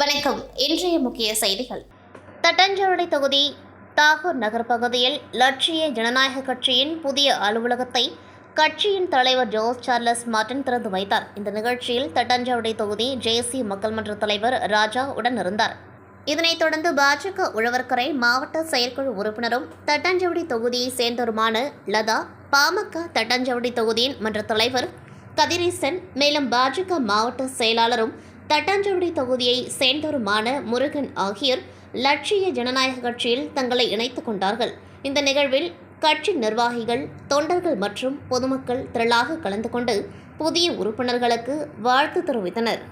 வணக்கம். இன்றைய முக்கிய செய்திகள். தட்டாஞ்சாவடி தொகுதி தாகூர் நகர் பகுதியில் லட்சிய ஜனநாயக கட்சியின் புதிய அலுவலகத்தை கட்சியின் தலைவர் ஜோஸ் சார்லஸ் மார்டின் திறந்து வைத்தார். இந்த நிகழ்ச்சியில் தட்டாஞ்சாவடி தொகுதி ஜேசி மக்கள் மன்ற தலைவர் ராஜா உடன் இருந்தார். இதனைத் தொடர்ந்து பாஜக உழவர்கரை மாவட்ட செயற்குழு உறுப்பினரும் தட்டாஞ்சாவடி தொகுதியை சேர்ந்தவருமான லதா, பாமக தட்டாஞ்சாவடி தொகுதியின் மன்ற தலைவர் கதிரேசன், மேலும் பாஜக மாவட்ட செயலாளரும் தட்டாஞ்சாவடி தொகுதியை சேர்ந்தவருமான முருகன் ஆகியோர் லட்சிய ஜனநாயக கட்சியில் தங்களை இணைத்துக் கொண்டார்கள். இந்த நிகழ்வில் கட்சி நிர்வாகிகள், தொண்டர்கள் மற்றும் பொதுமக்கள் திரளாக கலந்து கொண்டு புதிய உறுப்பினர்களுக்கு வாழ்த்து தெரிவித்தனர்.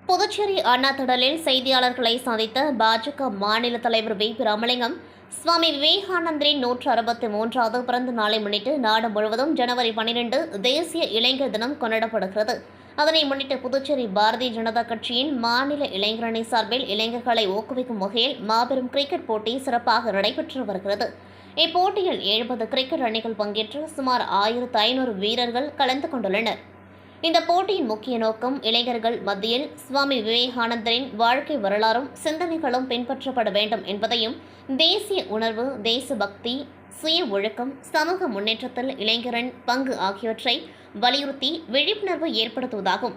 புதுச்சேரி அண்ணா திடலில் செய்தியாளர்களை சந்தித்த பாஜக மாநில தலைவர் வி. ராமலிங்கம், சுவாமி விவேகானந்தரின் 163வது பிறந்த நாளை முன்னிட்டு நாடு முழுவதும் ஜனவரி 12 தேசிய இளைஞர் தினம் கொண்டாடப்படுகிறது. அதனை முன்னிட்டு புதுச்சேரி பாரதிய ஜனதா கட்சியின் மாநில இளைஞரணி சார்பில் இளைஞர்களை ஊக்குவிக்கும் வகையில் மாபெரும் கிரிக்கெட் போட்டி சிறப்பாக நடைபெற்று வருகிறது. இப்போட்டியில் 70 கிரிக்கெட் அணிகள் பங்கேற்று சுமார் 1500 வீரர்கள் கலந்து கொண்டுள்ளனர். இந்த போட்டியின் முக்கிய நோக்கம் இளைஞர்கள் மத்தியில் சுவாமி விவேகானந்தரின் வாழ்க்கை வரலாறும் சிந்தனைகளும் பின்பற்றப்பட வேண்டும் என்பதையும், தேசிய உணர்வு, தேசபக்தி, சுய ஒழுக்கம், சமூக முன்னேற்றத்தில் இளைஞரின் பங்கு ஆகியவற்றை வலியுறுத்தி விழிப்புணர்வு ஏற்படுத்துவதாகும்.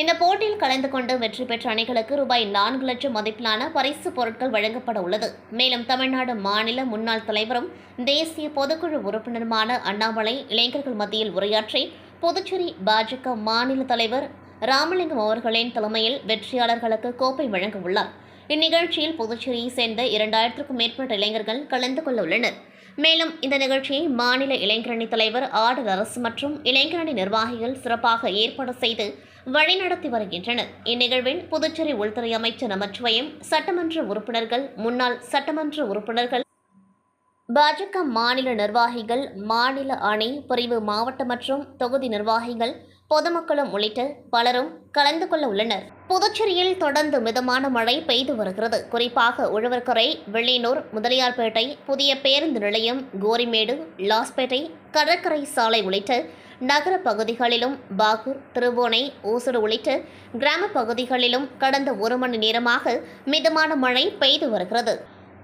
இந்த போட்டியில் கலந்து கொண்டு வெற்றி பெற்ற அணிகளுக்கு ரூபாய் 4 லட்சம் மதிப்பிலான பரிசு பொருட்கள் வழங்கப்பட உள்ளது. மேலும் தமிழ்நாடு மாநில முன்னாள் தலைவரும் தேசிய பொதுக்குழு உறுப்பினருமான அண்ணாமலை இளைஞர்கள் மத்தியில் உரையாற்றி புதுச்சேரி பாஜக மாநில தலைவர் ராமலிங்கம் அவர்களின் தலைமையில் வெற்றியாளர்களுக்கு கோப்பை வழங்க உள்ளார். இந்நிகழ்ச்சியில் புதுச்சேரியை சேர்ந்த 2000க்கும் மேற்பட்ட இளைஞர்கள் கலந்து கொள்ள உள்ளனர். மேலும் இந்த நிகழ்ச்சியை மாநில இளைஞரணி தலைவர் ஆடல் அரசு மற்றும் இளைஞரணி நிர்வாகிகள் சிறப்பாக ஏற்பாடு செய்து வழிநடத்தி வருகின்றனர். இந்நிகழ்வில் புதுச்சேரி உள்துறை அமைச்சர் நமச்சிவாயம், சட்டமன்ற உறுப்பினர்கள், முன்னாள் சட்டமன்ற உறுப்பினர்கள், பாஜக மாநில நிர்வாகிகள், மாநில அணி, பிரிவு, மாவட்ட மற்றும் தொகுதி நிர்வாகிகள், பொதுமக்களும் உள்ளிட்ட பலரும் கலந்து கொள்ள உள்ளனர். புதுச்சேரியில் தொடர்ந்து மிதமான மழை பெய்து வருகிறது. குறிப்பாக உழவர்கரை, வெள்ளியனூர், முதலியார்பேட்டை, புதிய பேருந்து நிலையம், கோரிமேடு, லாஸ்பேட்டை, கடற்கரை சாலை உள்ளிட்ட நகர பகுதிகளிலும், பாகூர், திருவோணை, ஓசூர் உள்ளிட்ட கிராம பகுதிகளிலும் கடந்த 1 மணி நேரமாக மிதமான மழை பெய்து வருகிறது.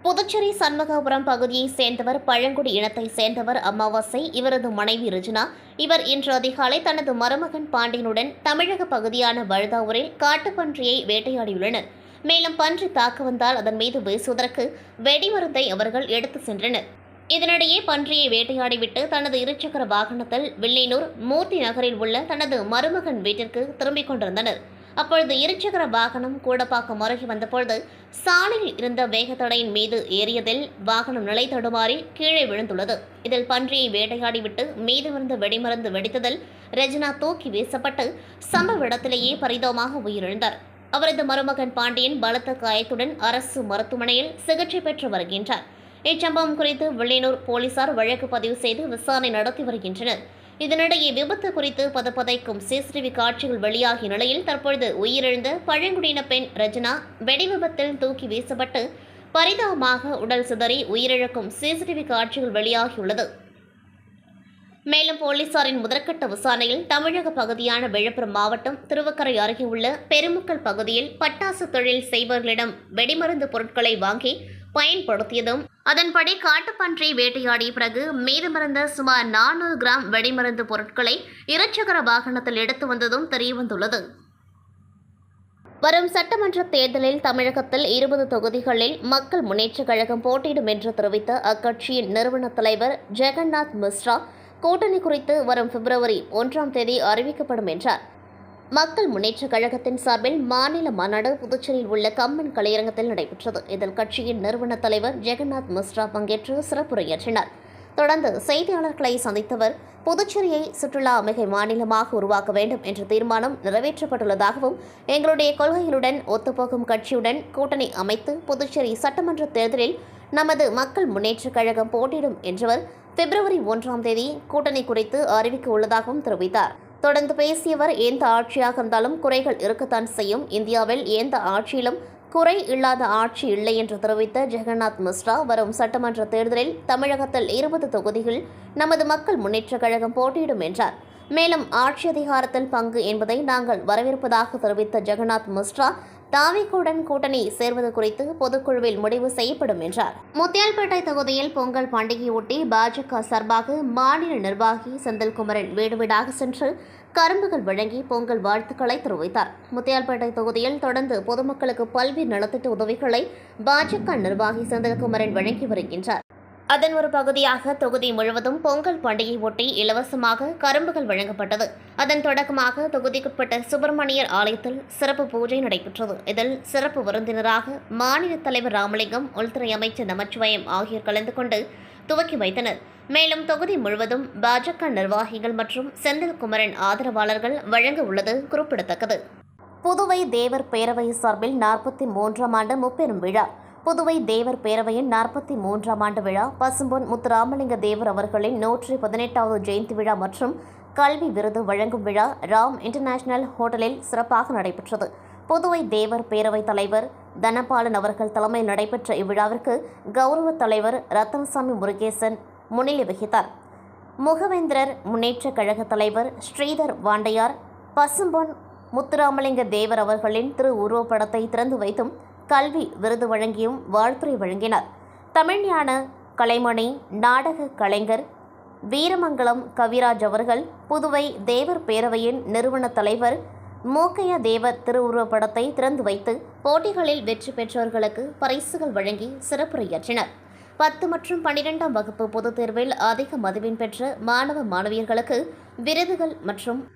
புதுச்சேரி சண்முகாபுரம் பகுதியைச் சேர்ந்தவர் பழங்குடி இனத்தை சேர்ந்தவர் அமாவாசை. இவரது மனைவி ரிஜினா. இவர் இன்று அதிகாலை தனது மருமகன் பாண்டியனுடன் தமிழக பகுதியான வழுதாவூரில் காட்டுப்பன்றியை வேட்டையாடியுள்ளனர். மேலும் பன்றி தாக்க வந்தால் அதன் மீது வீசுவதற்கு வெடிமருந்தை அவர்கள் எடுத்து சென்றனர். இதனிடையே பன்றியை வேட்டையாடிவிட்டு தனது இருசக்கர வாகனத்தில் வில்லியனூர் மூர்த்தி நகரில் உள்ள தனது மருமகன் வீட்டிற்கு திரும்பிக் கொண்டிருந்தனர். அப்பொழுது இருசக்கர வாகனம் கூடப்பாக்கம் அருகே வந்தபொழுது சாலையில் இருந்த வேகத்தடையின் மீது ஏறியதில் வாகனம் நிலை தடுமாறி கீழே விழுந்துள்ளது. இதில் பன்றியை வேட்டையாடிவிட்டு மீதமிருந்த வெடிமருந்து வெடித்ததில் ரெஜினா தூக்கி வீசப்பட்டு சம்பவ இடத்திலேயே பரிதாபமாக உயிரிழந்தார். அவரது மருமகன் பாண்டியன் பலத்த காயத்துடன் அரசு மருத்துவமனையில் சிகிச்சை பெற்று வருகின்றார். இச்சம்பவம் குறித்து வில்லியனூர் போலீசார் வழக்கு பதிவு செய்து விசாரணை நடத்தி வருகின்றனர். இதனிடையே விபத்து குறித்து பதப்பதைக்கும் சிசிடிவி காட்சிகள் வெளியாகிய நிலையில் தற்பொழுது உயிரிழந்த பழங்குடியின பெண் ரஜனா வெடிவிபத்தில் தூக்கி வீசப்பட்டு பரிதாபமாக உடல் சிதறி உயிரிழக்கும் சிசிடிவி காட்சிகள் வெளியாகியுள்ளது. மேலும் போலீசாரின் முதற்கட்ட விசாரணையில் தமிழக பகுதியான விழுப்புரம் மாவட்டம் திருவக்கரை அருகே உள்ள பெருமுக்கல் பகுதியில் பட்டாசு தொழில் செய்பவர்களிடம் வெடிமருந்து பொருட்களை வாங்கி பயன்படுத்தியதும், அதன்படி காட்டுப்பன்றி வேட்டையாடிய பிறகு மீதமிருந்த சுமார் 400 கிராம் வெடிமருந்து பொருட்களை இருசக்கர வாகனத்தில் எடுத்து வந்ததும் தெரியவந்துள்ளது. வரும் சட்டமன்ற தேர்தலில் தமிழகத்தில் 20 தொகுதிகளில் மக்கள் முன்னேற்றக் கழகம் போட்டியிடும் என்று தெரிவித்த அக்கட்சியின் நிறுவன தலைவர் ஜெகநாத் மிஸ்ரா, கூட்டணி குறித்து வரும் பிப்ரவரி 1ஆம் தேதி அறிவிக்கப்படும் என்றார். மக்கள் முன்னேற்றக் கழகத்தின் சார்பில் மாநில மாநாடு புதுச்சேரியில் உள்ள கம்பன் கலையரங்கத்தில் நடைபெற்றது. இதில் கட்சியின் நிறுவன தலைவர் ஜெகநாத் மிஸ்ரா பங்கேற்று சிறப்புரையாற்றினார். தொடர்ந்து செய்தியாளர்களை சந்தித்தவர், புதுச்சேரியை சுற்றுலா மிகை மாநிலமாக உருவாக்க வேண்டும் என்ற தீர்மானம் நிறைவேற்றப்பட்டுள்ளதாகவும், எங்களுடைய கொள்கைகளுடன் ஒத்துப்போகும் கட்சியுடன் கூட்டணி அமைத்து புதுச்சேரி சட்டமன்ற தேர்தலில் நமது மக்கள் முன்னேற்றக் கழகம் போட்டியிடும் என்றவர் பிப்ரவரி 1ஆம் தேதி கூட்டணி குறித்து அறிவிக்க உள்ளதாகவும் தெரிவித்தார். தொடர்ந்து பேசியவர், எந்த ஆட்சியாக இருந்தாலும் குறைகள் இருக்கத்தான் செய்யும். இந்தியாவில் எந்த ஆட்சியிலும் குறை இல்லாத ஆட்சி இல்லை என்று தெரிவித்த ஜெகநாத் மிஸ்ரா, வரும் சட்டமன்ற தேர்தலில் தமிழகத்தில் 20 தொகுதிகளில் நமது மக்கள் முன்னேற்றக் கழகம் போட்டியிடும் என்றார். மேலும் ஆட்சி அதிகாரத்தில் பங்கு என்பதை நாங்கள் வரவேற்பதாக தெரிவித்த ஜெகநாத் மிஸ்ரா, தாவேகாவுடன் கூட்டணி சேர்வது குறித்து பொதுக்குழுவில் முடிவு செய்யப்படும் என்றார். முத்தியால்பேட்டை தொகுதியில் பொங்கல் பண்டிகையொட்டி பாஜக சார்பாக மாநில நிர்வாகி செந்தில்குமரன் வீடு வீடாக சென்று கரும்புகள் வழங்கி பொங்கல் வாழ்த்துக்களை தெரிவித்தார். முத்தியால்பேட்டை தொகுதியில் தொடர்ந்து பொதுமக்களுக்கு பல்வேறு நலத்திட்ட உதவிகளை பாஜக நிர்வாகி செந்தில்குமரன் வழங்கி வருகின்றார். அதன் ஒரு பகுதியாக தொகுதி முழுவதும் பொங்கல் பண்டிகை ஒட்டி இலவசமாக கரும்புகள் வழங்கப்பட்டது. அதன் தொடக்கமாக தொகுதிக்குட்பட்ட சுப்பிரமணியர் ஆலயத்தில் சிறப்பு பூஜை நடைபெற்றது. இதில் சிறப்பு விருந்தினராக மாநில தலைவர் ராமலிங்கம், உள்துறை அமைச்சர் நமச்சிவாயம் ஆகியோர் கலந்து கொண்டு துவக்கி வைத்தனர். மேலும் தொகுதி முழுவதும் பாஜக நிர்வாகிகள் மற்றும் செந்தில்குமரன் ஆதரவாளர்கள் வழங்க உள்ளது குறிப்பிடத்தக்கது. புதுவை தேவர் பேரவை சார்பில் 43ஆம் ஆண்டு முப்பெரும் விழா. புதுவை தேவர் பேரவையின் 43ஆம் ஆண்டு விழா, பசும்பொன் முத்துராமலிங்க தேவர் அவர்களின் 118வது ஜெயந்தி விழா மற்றும் கல்வி விருது வழங்கும் விழா ராம் இன்டர்நேஷனல் ஹோட்டலில் சிறப்பாக நடைபெற்றது. புதுவை தேவர் பேரவைத் தலைவர் தனபாலன் அவர்கள் தலைமையில் நடைபெற்ற இவ்விழாவிற்கு கௌரவ தலைவர் ரத்தனசாமி முருகேசன் முன்னிலை வகித்தார். முகவேந்திரர் முன்னேற்றக் கழக தலைவர் ஸ்ரீதர் வாண்டையார் பசும்பொன் முத்துராமலிங்க தேவர் அவர்களின் திருவுருவப்படத்தை திறந்து வைத்தும் கல்வி விருது வழங்கியும் வாழ்த்துரை வழங்கினார். தமிழ்ஞான கலைமணி நாடக கலைஞர் வீரமங்கலம் கவிராஜ் அவர்கள் புதுவை தேவர் பேரவையின் நிறுவன தலைவர் மூக்கையா தேவர் திருவுருவப்படத்தை திறந்து வைத்து போட்டிகளில் வெற்றி பெற்றவர்களுக்கு பரிசுகள் வழங்கி சிறப்புரையாற்றினர். 10 மற்றும் 12ஆம் வகுப்பு பொதுத் தேர்வில் அதிக மதிப்பெண் பெற்ற மாணவ மாணவியர்களுக்கு விருதுகள்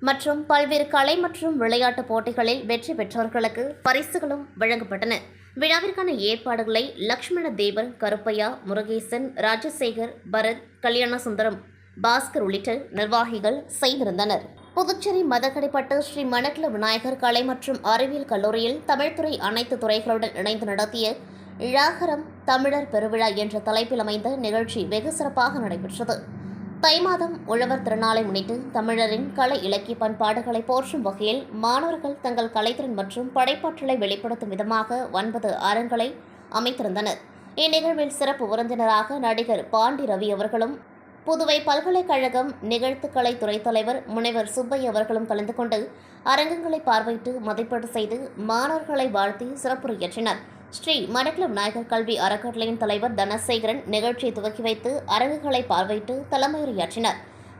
மற்றும் பல்வேறு கலை மற்றும் விளையாட்டுப் போட்டிகளில் வெற்றி பெற்றவர்களுக்கு பரிசுகளும் வழங்கப்பட்டன. விழாவிற்கான ஏற்பாடுகளை லக்ஷ்மண தேவர், கருப்பையா, முருகேசன், ராஜசேகர், பரத், கல்யாணசுந்தரம், பாஸ்கர் உள்ளிட்ட நிர்வாகிகள் செய்திருந்தனர். புதுச்சேரி மதக்கடிப்பட்டு ஸ்ரீ மணக்குள விநாயகர் கலை மற்றும் அறிவியல் கல்லூரியில் தமிழ்துறை அனைத்து துறைகளுடன் இணைந்து நடத்திய இழாகரம் தமிழர் பெருவிழா என்ற தலைப்பில் அமைந்த நிகழ்ச்சி வெகு சிறப்பாக நடைபெற்றது. தை மாதம் உழவர் திருநாளை முன்னிட்டு தமிழரின் கலை இலக்கிய பண்பாடுகளை போற்றும் வகையில் மாணவர்கள் தங்கள் கலைத்திறன் மற்றும் படைப்பாற்றலை வெளிப்படுத்தும் விதமாக 9 அரங்களை அமைத்திருந்தனர். இந்நிகழ்வில் சிறப்பு விருந்தினராக நடிகர் பாண்டி ரவி அவர்களும், புதுவை பல்கலைக்கழகம் நிகழ்த்துக்கலை துறை தலைவர் முனைவர் சுப்பையா அவர்களும் கலந்து கொண்டு அரங்கங்களை பார்வையிட்டு மதிப்பீடு செய்து மாணவர்களை வாழ்த்தி சிறப்புரையாற்றினர். ஸ்ரீ மணக்குள விநாயகர் கல்வி அறக்கட்டளையின் தலைவர் தனசேகரன் நிகழ்ச்சியை துவக்கி வைத்து அரங்குகளை பார்வையிட்டு தலைமையுரையாற்றினர்.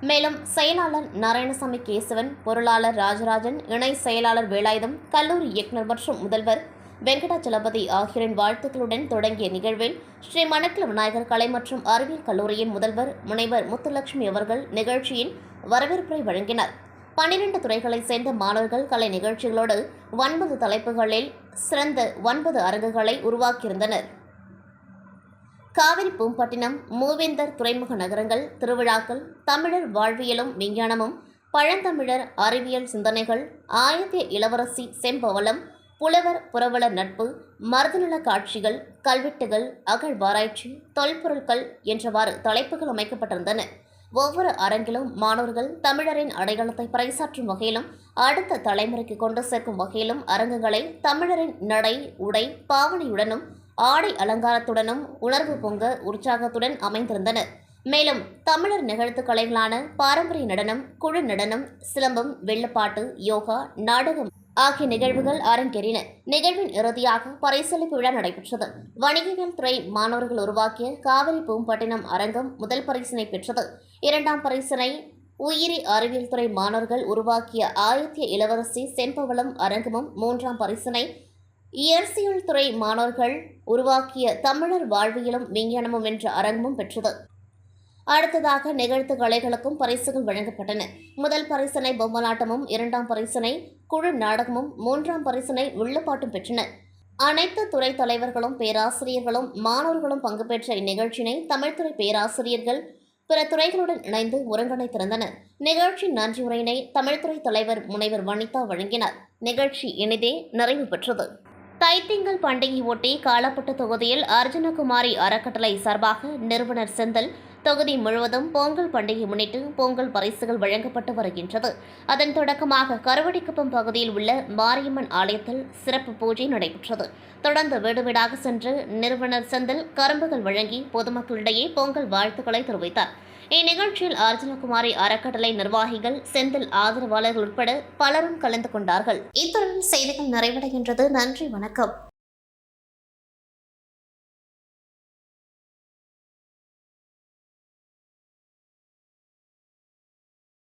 மேலும் செயலாளர் நாராயணசாமி கேசவன், பொருளாளர் ராஜராஜன், இணை செயலாளர் வேலாயுதம், கல்லூரி இயக்குநர் மற்றும் முதல்வர் வெங்கடாச்சலபதி ஆகியோரின் வாழ்த்துக்களுடன் தொடங்கிய நிகழ்வில் ஸ்ரீ மணக்குள விநாயகர் கலை மற்றும் அறிவியல் கல்லூரியின் முதல்வர் முனைவர் முத்துலட்சுமி அவர்கள் நிகழ்ச்சியின் வரவேற்புரை வழங்கினர். 12 துறைகளைச் சேர்ந்த மாணவர்கள் கலை நிகழ்ச்சிகளோடு 9 தலைப்புகளில் சிறந்த 9 அரங்குகளை உருவாக்கியிருந்தனர். காவிரி பூம்பட்டினம், மூவேந்தர் துறைமுக நகரங்கள், திருவிழாக்கள், தமிழர் வாழ்வியலும் விஞ்ஞானமும், பழந்தமிழர் அறிவியல் சிந்தனைகள், ஆயத்திய இளவரசி செம்பவளம், புலவர் புரவலர் நட்பு, மருதநல காட்சிகள், கல்வெட்டுகள், அகழ்வாராய்ச்சி, தொல்பொருட்கள் என்றவாறு தலைப்புகள் அமைக்கப்பட்டிருந்தன. ஒவ்வொரு அரங்கிலும் மாணவர்கள் தமிழரின் அடையாளத்தை பறைசாற்றும் வகையிலும் அடுத்த தலைமுறைக்கு கொண்டு சேர்க்கும் வகையிலும் அரங்குகளை தமிழரின் நடை, உடை, பாவனையுடனும் ஆடை அலங்காரத்துடனும் உணர்வு பொங்க உற்சாகத்துடன் அமைந்திருந்தன. மேலும் தமிழர் நிகழ்த்து கலைகளான பாரம்பரிய நடனம், குழு நடனம், சிலம்பம், வெள்ளப்பாட்டு, யோகா, நாடகம் ஆகிய நிகழ்வுகள் அரங்கேறின. நிகழ்வின் இறுதியாக பரிசளிப்பு விழா நடைபெற்றது. வணிகவியல் துறை மாணவர்கள் உருவாக்கிய காவிரி பூம்பட்டினம் அரங்கம் முதல் பரிசினை பெற்றது. இரண்டாம் பரிசினை உயிரி அறிவியல் துறை மாணவர்கள் உருவாக்கிய ஆயத்திய இளவரசி செம்பவளம் அரங்கமும், மூன்றாம் பரிசினை இயற்பியல் துறை மாணவர்கள் உருவாக்கிய தமிழர் வாழ்வியலும் விஞ்ஞானமும் என்ற அரங்கமும் பெற்றது. அடுத்ததாக நிகழ்த்து கலைகளுக்கும் பரிசுகள் வழங்கப்பட்டன. முதல் பரிசினை பொம்மலாட்டமும், இரண்டாம் பரிசினை குழு நாடகமும், மூன்றாம் பரிசினை வில்லுப்பாட்டும் பெற்றன. அனைத்து துறை தலைவர்களும், பேராசிரியர்களும், மாணவர்களும் பங்கு பெற்ற இந்நிகழ்ச்சியினை தமிழ்துறை பேராசிரியர்கள் பிற துறைகளுடன் இணைந்து ஒருங்கிணைத்திருந்தனர். நிகழ்ச்சி நன்றி உரையினை தமிழ்துறை தலைவர் முனைவர் வனிதா வழங்கினார். நிகழ்ச்சி இனிதே நிறைவு பெற்றது. தைத்திங்கள் பண்டிகை ஒட்டி காலப்பட்டு தொகுதியில் அர்ஜுனகுமாரி அறக்கட்டளை சார்பாக நிறுவனர் செந்தில் தொகுதி முழுவதும் பொங்கல் பண்டிகை முன்னிட்டு பொங்கல் பரிசுகள் வழங்கப்பட்டு வருகின்றது. அதன் தொடக்கமாக கருவடிக்குப்பம் பகுதியில் உள்ள மாரியம்மன் ஆலயத்தில் சிறப்பு பூஜை நடைபெற்றது. தொடர்ந்து வீடு வீடாக சென்று நிறுவனர் செந்தில் கரும்புகள் வழங்கி பொதுமக்களிடையே பொங்கல் வாழ்த்துக்களை தெரிவித்தார். இந்நிகழ்ச்சியில் அர்ஜுனகுமாரி அறக்கட்டளை நிர்வாகிகள், செந்தில் ஆதரவாளர்கள் உட்பட பலரும் கலந்து கொண்டார்கள். இத்துடன் செய்திகள் நிறைவடைகின்றது. நன்றி, வணக்கம்.